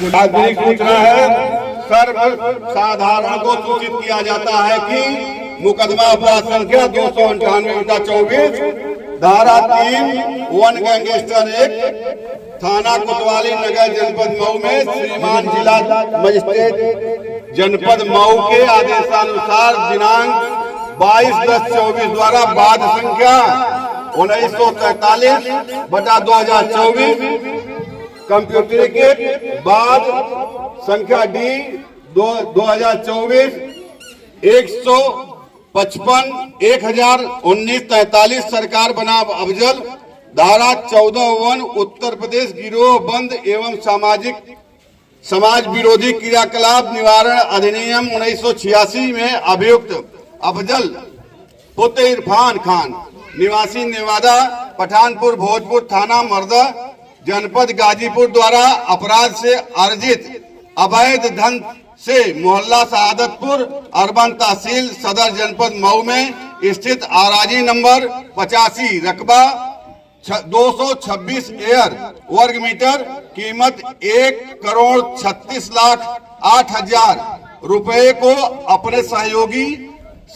नागरिक सूचना है, सर्वसाधारण को सूचित किया जाता है कि मुकदमा अपराध संख्या 298/24 धारा 3 वन गैंगस्टर एक्ट थाना कोतवाली नगर जनपद मऊ में श्रीमान जिला मजिस्ट्रेट जनपद मऊ के आदेशानुसार दिनांक 22/10/24 द्वारा बाद संख्या 1943/2024 कंप्यूटरीकृत बाद संख्या D 2024 155/1019 सरकार बनाम अफजल धारा 14 वन उत्तर प्रदेश गिरोह बंद एवं समाज विरोधी क्रियाकलाप निवारण अधिनियम 1986 में अभियुक्त अफजल पुत्र इरफान खान निवासी नेवादा पठानपुर भोजपुर थाना मर्दा जनपद गाजीपुर द्वारा अपराध से अर्जित अवैध धन से मोहल्ला शहादतपुर अर्बन तहसील सदर जनपद मऊ में स्थित आराजी नंबर 85 रकबा 226 एयर वर्ग मीटर कीमत 1,36,08,000 रुपए को अपने सहयोगी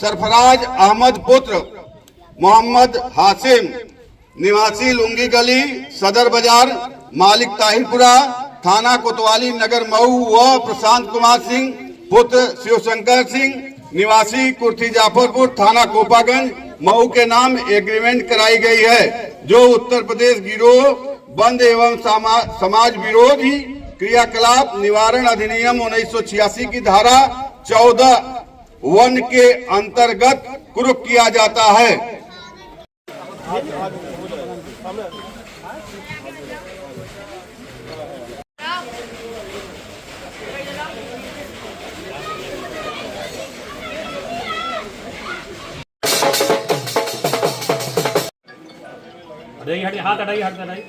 सरफराज अहमद पुत्र मोहम्मद हासिम निवासी लुंगी गली सदर बाजार मालिक ताहिरपुरा थाना कोतवाली नगर मऊ व प्रशांत कुमार सिंह पुत्र शिवशंकर सिंह निवासी कुर्थी जाफरपुर थाना कोपागंज मऊ के नाम एग्रीमेंट कराई गई है, जो उत्तर प्रदेश गिरोह बंद एवं समाज विरोधी क्रियाकलाप निवारण अधिनियम 1986 की धारा 14 वन के अंतर्गत कुर्क किया जाता है। हटाइए हाथ हटाइए हाथ हटाइए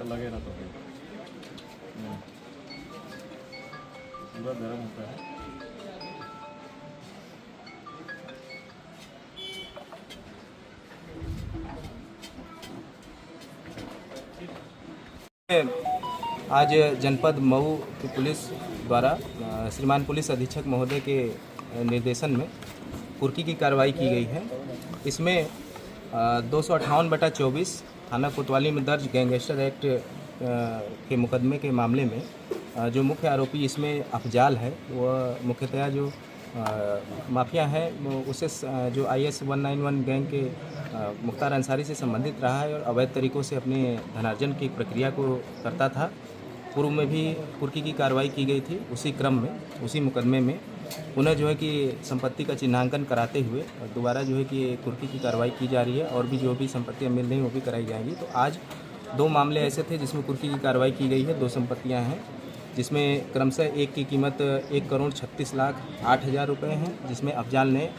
लगे ना तो पूरा गर्म होता है। आज जनपद मऊ की पुलिस द्वारा श्रीमान पुलिस अधीक्षक महोदय के निर्देशन में कुर्की की कार्रवाई की गई है। इसमें 258/24 थाना कोतवाली में दर्ज गैंगस्टर एक्ट के मुकदमे के मामले में जो मुख्य आरोपी इसमें अफजाल है, वह मुख्यतः जो माफिया है उसे जो IS 191 गैंग के मुख्तार अंसारी से संबंधित रहा है और अवैध तरीक़ों से अपने धनार्जन की प्रक्रिया को करता था। पूर्व में भी कुर्की की कार्रवाई की गई थी। उसी क्रम में उसी मुकदमे में उन्हें जो है कि संपत्ति का चिन्हांकन कराते हुए दोबारा जो है कि कुर्की की कार्रवाई की जा रही है और भी जो भी संपत्तियां मिल रही वो भी कराई जाएंगी। तो आज 2 मामले ऐसे थे जिसमें कुर्की की कार्रवाई की गई है। 2 संपत्तियां हैं जिसमें क्रमशः एक की कीमत 1,36,08,000 रुपये हैं, जिसमें अफजाल ने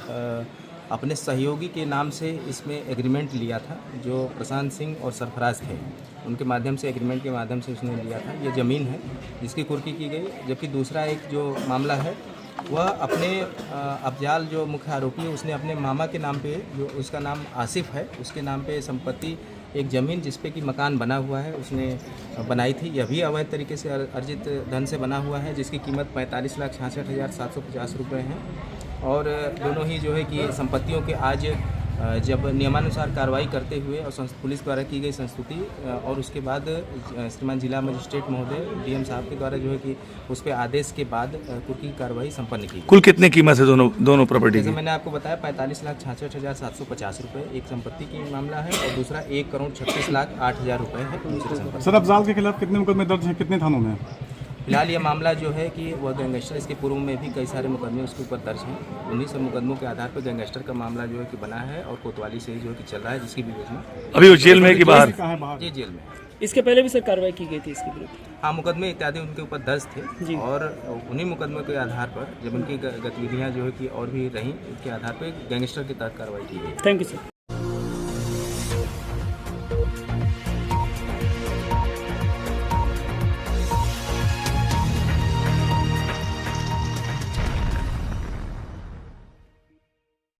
अपने सहयोगी के नाम से इसमें एग्रीमेंट लिया था, जो प्रशांत सिंह और सरफराज थे। उनके माध्यम से एग्रीमेंट के माध्यम से उसने लिया था। ये ज़मीन है जिसकी कुर्की की गई। जबकि दूसरा एक जो मामला है वह अपने अफजाल जो मुख्य आरोपी है उसने अपने मामा के नाम पे, जो उसका नाम आसिफ है, उसके नाम पे संपत्ति एक ज़मीन जिस पे कि मकान बना हुआ है उसने बनाई थी। यह भी अवैध तरीके से अर्जित धन से बना हुआ है, जिसकी कीमत 45,66,750 रुपये है। और दोनों ही जो है कि संपत्तियों के आज जब नियमानुसार कार्रवाई करते हुए और पुलिस द्वारा की गई संस्तुति और उसके बाद श्रीमान जिला मजिस्ट्रेट महोदय DM साहब के द्वारा जो है कि उस पर आदेश के बाद कुर्की की कार्रवाई संपन्न की। कुल कितने कीमत है दोनों प्रॉपर्टी की? जैसे मैंने आपको बताया 45,66,750 रुपये एक संपत्ति की मामला है और दूसरा 1,36,08,000 रुपये है दूसरी संपत्ति। सर, अफजाल के खिलाफ कितने मुकदमे दर्ज हैं, कितने थानों में? फिलहाल ये मामला जो है कि वह गैंगस्टर, इसके पूर्व में भी कई सारे मुकदमे उसके ऊपर दर्ज हैं। उन्हीं सब मुकदमों के आधार पर गैंगस्टर का मामला जो है कि बना है और कोतवाली से जो है कि चल रहा है, जिसकी विवेचना अभी वो जेल में है कि बाहर? ये जेल में। इसके पहले भी सर कार्रवाई की गई थी इसके विरुद्ध? हाँ, मुकदमे इत्यादि उनके ऊपर दर्ज थे और उन्हीं मुकदमों के आधार पर जब उनकी गतिविधियाँ जो है कि और भी रहीं, उसके आधार पर गैंगस्टर के तहत कार्रवाई की गई। Thank you sir.